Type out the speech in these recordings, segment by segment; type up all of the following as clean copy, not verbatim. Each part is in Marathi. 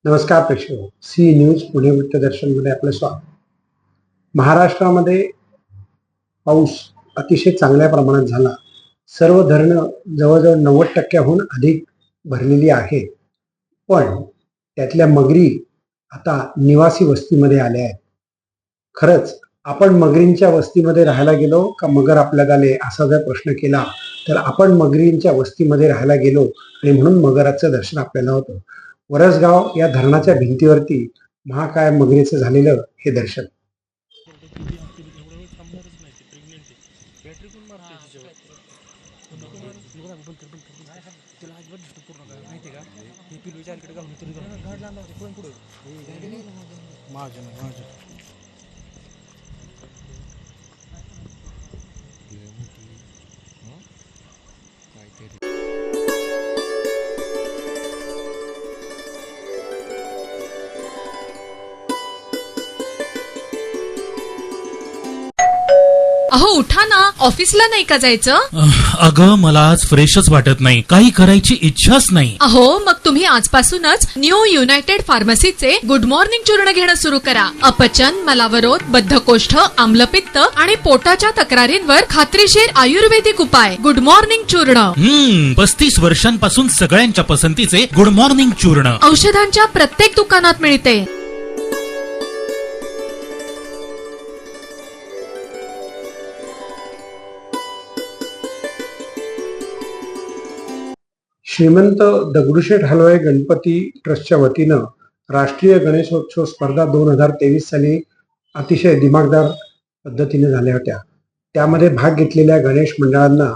नमस्कार प्रेक्षक, सी न्यूज पुणे वृत्तदर्शनमध्ये आपलं स्वागत. महाराष्ट्रामध्ये पाऊस अतिशय चांगल्या प्रमाणात झाला. सर्व धरणं जवळजवळ 90% अधिक भरलेली आहेत. पण त्यातल्या मगरी आता निवासी वस्तीमध्ये आल्या आहेत. खरंच आपण मगरींच्या वस्तीमध्ये राहायला गेलो का मगर आपल्यात आले, असा जर प्रश्न केला तर आपण मगरींच्या वस्तीमध्ये राहायला गेलो आणि म्हणून मगराचं दर्शन आपल्याला होतं. वरसगाव या धरणाच्या भिंतीवरती महाकाय मगरीचं झालेलं हे दर्शन. अहो उठा ना, ऑफिसला नाही का जायचं? अगं मला आज फ्रेशच वाटत नाही, काही करायची इच्छाच नाही. अहो मग तुम्ही आजपासूनच न्यू युनायटेड फार्मसीचे गुड मॉर्निंग चूर्ण घेणं सुरू करा. अपचन, मलावरोध, बद्धकोष्ठ, आम्लपित्त आणि पोटाच्या तक्रारींवर खात्रीशीर आयुर्वेदिक उपाय. गुड मॉर्निंग चूर्ण. 35 वर्षांपासून सगळ्यांच्या पसंतीचे गुड मॉर्निंग चूर्ण औषधांच्या प्रत्येक दुकानात मिळते. श्रीमंत दगडूशेठ हलवाई गणपती ट्रस्टच्या वतीनं राष्ट्रीय गणेशोत्सव स्पर्धा 2023 साली अतिशय दिमागदार पद्धतीने झाल्या होत्या. त्यामध्ये भाग घेतलेल्या गणेश मंडळांना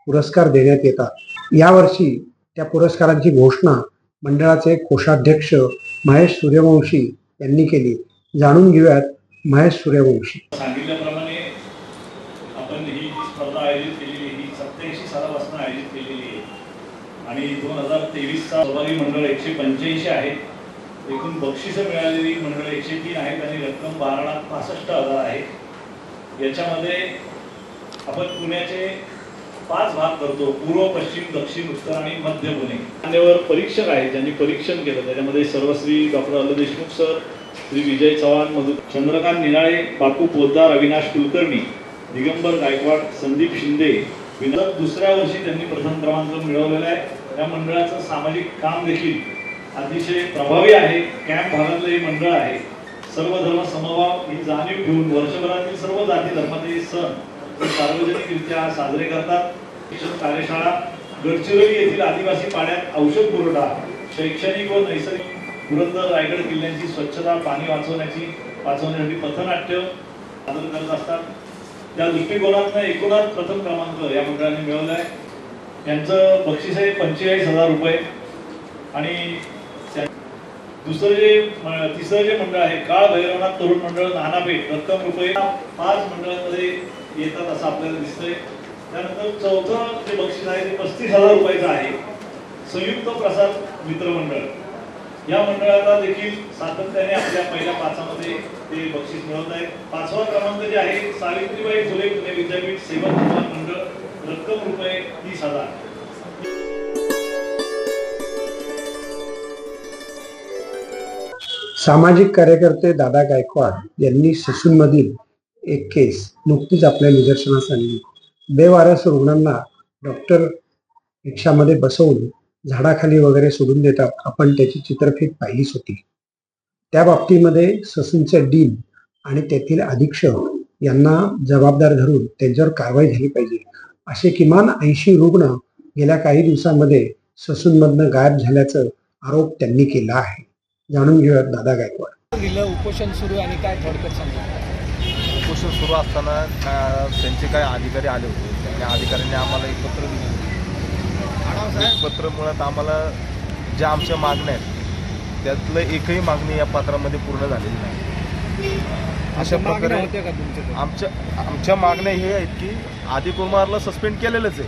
पुरस्कार देण्यात येतात. यावर्षी त्या पुरस्कारांची घोषणा मंडळाचे कोषाध्यक्ष महेश सूर्यवंशी यांनी केली. जाणून घेऊयात महेश सूर्यवंशी. सांगितल्याप्रमाणे आपण ही स्पर्धा आयोजित केलेली ही 87 सालापासून आयोजित केलेली आहे आणि 2023चा सहभागी मंडळ 185 आहेत. एकूण बक्षिसं मिळालेली मंडळ 103 आहेत आणि रक्कम 12,65,000 आहे. याच्यामध्ये आपण पुण्याचे 5 भाग करतो: पूर्व, पश्चिम, दक्षिण, उत्तर आणि मध्य पुणे. मान्यवर परीक्षक आहेत ज्यांनी परीक्षण केलं. त्याच्यामध्ये सर्वश्री डॉक्टर अल देशमुख सर, श्री विजय चव्हाण, मधु चंद्रकांत निनाळे, बापू पोद्दार, अविनाश कुलकर्णी, दिगंबर गायकवाड, संदीप शिंदे. दुसऱ्या वर्षी त्यांनी प्रथम क्रमांक मिळवलेला आहे. या मंडळाचं सामाजिक काम देखील अतिशय प्रभावी आहे. कॅम्प भागातलं हे मंडळ आहे. सर्व धर्म समभाव ही जाणीव ठेवून वर्षभरातील सर्व जाती धर्माचे सण सार्वजनिकरित्या साजरे करतात. शिक्षण कार्यशाळा, गडचिरोली येथील आदिवासी पाड्यात औषध पुरवठा, शैक्षणिक व नैसर्गिक, पुरंदर रायगड किल्ल्यांची स्वच्छता, पाणी वाचवण्यासाठी पथनाट्य सादर करत असतात. त्या दृष्टिकोनातून एकूणच प्रथम क्रमांक या मंडळाने मिळवला आहे. यांचं बक्षीस आहे 45,000 रुपये. आणि तिसरं जे मंडळ आहे काळ भैरवनाथ तरुण मंडळ नानापेठ, रक्कम रुपये 5 मंडळांमध्ये येतात असं आपल्याला दिसतंय. त्यानंतर चौथं जे बक्षीस आहे ते 35,000 रुपयाचं आहे. संयुक्त प्रसाद मित्र मंडळ या मंडळाला देखील सातत्याने आपल्या पहिल्या 5मध्ये ते बक्षीस मिळवत आहेत. 5वा क्रमांक जे आहे सावित्रीबाई फुले पुणे विद्यापीठ सेवा निर्माण मंडळ, रक्कम रुपये 30,000. सामाजिक कार्यकर्ते दादा गायकवाड यांनी ससूनमधील एक केस नुकतीच आपल्या निदर्शनास आणली. बेवारस रुग्णांना डॉक्टर रिक्षामध्ये बसवून झाडाखाली वगैरे सोडून देतात. आपण त्याची चित्रफित पाहिलीच होती. त्या बाबतीमध्ये ससूनचे डीन आणि तेथील अधीक्षक यांना जबाबदार धरून त्यांच्यावर कारवाई झाली पाहिजे. असे किमान 80 रुग्ण गेल्या काही दिवसांमध्ये ससूनमधनं गायब झाल्याचं आरोप त्यांनी केला आहे. जाणून घेऊयात दादा गायकवाड. उपोषण सुरू आणि काय थोडक्यात सांगा. उपोषण सुरू असताना त्यांचे काही अधिकारी आले होते. त्या अधिकाऱ्यांनी आम्हाला एक पत्र दिले. पत्र मुळात आम्हाला ज्या आमच्या मागण्या आहेत त्यातलं एकही मागणी या पत्रामध्ये पूर्ण झालेली नाही. अशा प्रकारे आमच्या मागण्या हे आहेत की आदिकुमारला सस्पेंड केलेलंच आहे,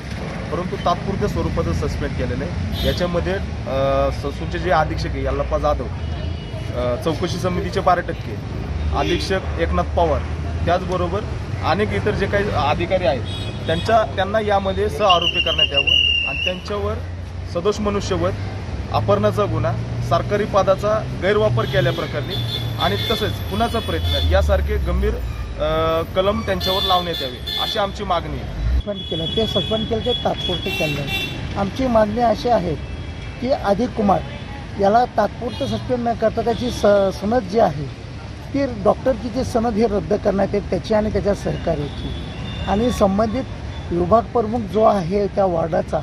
परंतु तात्पुरत्या स्वरूपातच सस्पेंड केलेलं आहे. याच्यामध्ये ससूनचे जे अधीक्षक आहे यल्लप्पा जाधव, चौकशी समितीचे 12%, अधीक्षक एकनाथ पवार, त्याचबरोबर अनेक इतर जे काही अधिकारी आहेत त्यांना यामध्ये सहआरोपी करण्यात यावं आणि त्यांच्यावर सदोष मनुष्यवध, अपहरणाचा गुन्हा, सरकारी पदाचा गैरवापर केल्याप्रकरणी आणि तसेच खुनाचा प्रयत्न यासारखे गंभीर कलम त्यांच्यावर लावण्यात यावे अशी आमची मागणी आहे. सस्पेंड केलं ते सस्पेंड केलं ते तात्पुरते केलं. आमची मागणी अशी आहे की अधिक कुमार याला तात्पुरतं सस्पेंड न करता त्याची सनद जी आहे ती डॉक्टरची जी सनद ही रद्द करण्यात येईल त्याची आणि त्याच्या सहकार्याची, आणि संबंधित विभाग प्रमुख जो आहे त्या वॉर्डाचा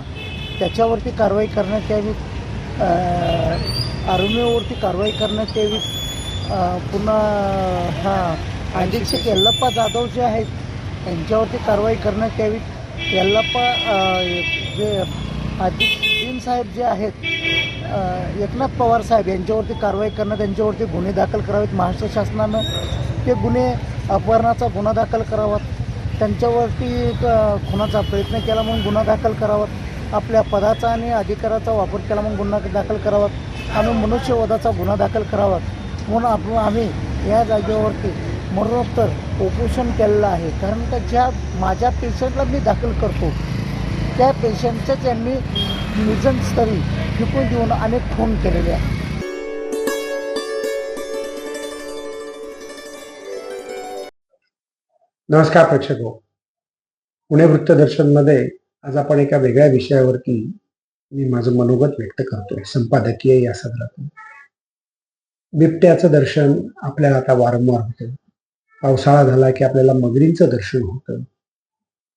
त्याच्यावरती कारवाई करण्यात यावी, आरोग्यावरती कारवाई करण्यात यावी. पुन्हा अधीक्षक यल्लप्पा जाधव जे आहेत त्यांच्यावरती कारवाई करण्यात यावी. यल्लप्पा जे डीन साहेब जे आहेत एकनाथ पवार साहेब यांच्यावरती कारवाई करणं, त्यांच्यावरती गुन्हे दाखल करावेत. महाराष्ट्र शासनानं ते गुन्हे अपहरणाचा गुन्हा दाखल करावा, त्यांच्यावरती खुनाचा प्रयत्न केला म्हणून गुन्हा दाखल करावा, आपल्या पदाचा आणि अधिकाराचा वापर केला म्हणून गुन्हा दाखल करावा आणि मनुष्यवधाचा गुन्हा दाखल करावा म्हणून आम्ही या जागेवरती मरणोत्तर उपोषण केलेलं आहे. कारण का ज्या माझ्या पेशंटला मी दाखल करतो त्या पेशंटच्या त्यांनी निर्जनस्थळी फेकून देऊन अनेक खून केलेले आहेत. नमस्कार प्रेक्षको, पुणे वृत्तदर्शनमध्ये आज आपण एका वेगळ्या विषयावरती मी माझं मनोगत व्यक्त करतोय, संपादकीय या सदरातून. बिबट्याचं दर्शन आपल्याला आता वारंवार होतं. पावसाळा झाला की आपल्याला मगरींचं दर्शन होतं.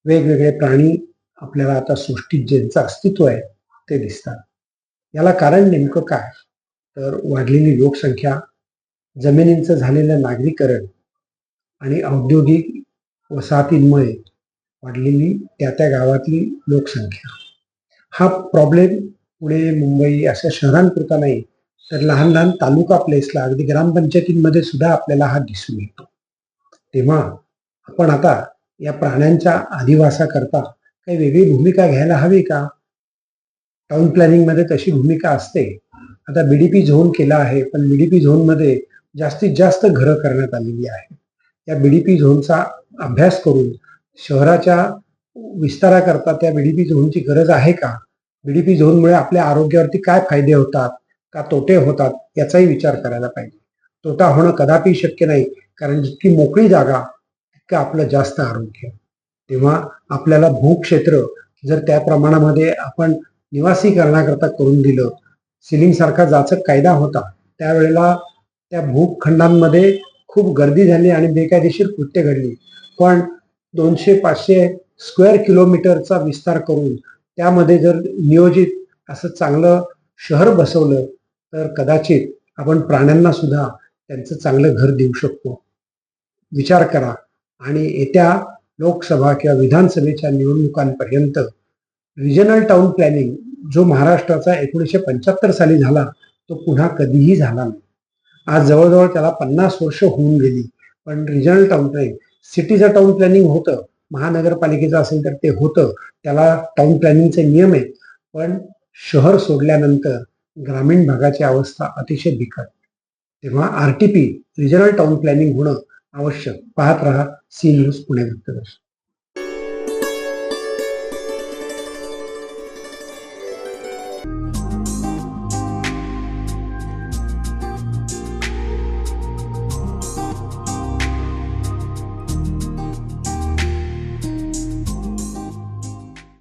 वेगवेगळे प्राणी आपल्याला आता सृष्टीत ज्यांचं अस्तित्व आहे ते दिसतात. याला कारण नेमकं काय? तर वाढलेली लोकसंख्या, जमिनींचं झालेलं नागरीकरण आणि औद्योगिक वसाहतींमुळे वाढलेली त्या गावातली लोकसंख्या. हा प्रॉब्लेम पुणे, मुंबई अशा शहरांपुरता नाही तर लहान लहान तालुका प्लेसला, अगदी ग्रामपंचायतींमध्ये सुद्धा आपल्याला हा दिसून येतो. तेव्हा आपण आता या प्राण्यांच्या अधिवासाकरता काही वेगळी भूमिका घ्यायला हवी का? टाउन प्लॅनिंगमध्ये तशी भूमिका असते. आता बीडीपी झोन केला आहे, पण बीडीपी झोनमध्ये जास्तीत जास्त घरं करण्यात आलेली आहे. या बीडीपी झोनचा अभ्यास करून शहराच्या विस्ताराकरता त्या बीडीपी झोनची गरज आहे का? बीडीपी झोनमुळे आपल्या आरोग्यावरती काय फायदे होतात का तोटे होतात याचाही विचार करायला पाहिजे. तोटा होणं कदापि शक्य नाही, कारण जितकी मोकळी जागा तितकं आपलं जास्त आरोग्य. तेव्हा आपल्याला भूक्षेत्र जर त्या प्रमाणामध्ये आपण निवासीकरणाकरता करून दिलं, सिलिंग सारखा जाचक कायदा होता त्यावेळेला त्या भूखंडांमध्ये खूप गर्दी झाली आणि बेकायदेशीर कृत्य घडली. पण 200-500 स्क्वेअर किलोमीटरचा विस्तार करून त्यामध्ये जर नियोजित असं चांगलं शहर बसवलं तर कदाचित आपण प्राण्यांना सुद्धा त्यांचं चांगलं घर देऊ शकतो. विचार करा. आणि येत्या लोकसभा किंवा विधानसभेच्या निवडणुकांपर्यंत रिजनल टाउन प्लॅनिंग जो महाराष्ट्राचा 1975 साली झाला तो पुन्हा कधीही झाला नाही. आज जवळजवळ त्याला 50 वर्ष होऊन गेली. पण रिजनल टाउन प्लॅनिंग, सिटीचं टाउन प्लॅनिंग होतं, महानगरपालिकेचं असेल तर ते होतं, त्याला टाउन प्लॅनिंगचे नियम आहेत. पण शहर सोडल्यानंतर ग्रामीण भागाची अवस्था अतिशय बिकट. तेव्हा RTP रिजनल टाउन प्लॅनिंग होणं आवश्यक. पाहत रहा सी न्यूज पुणे वृत्तदर्शन.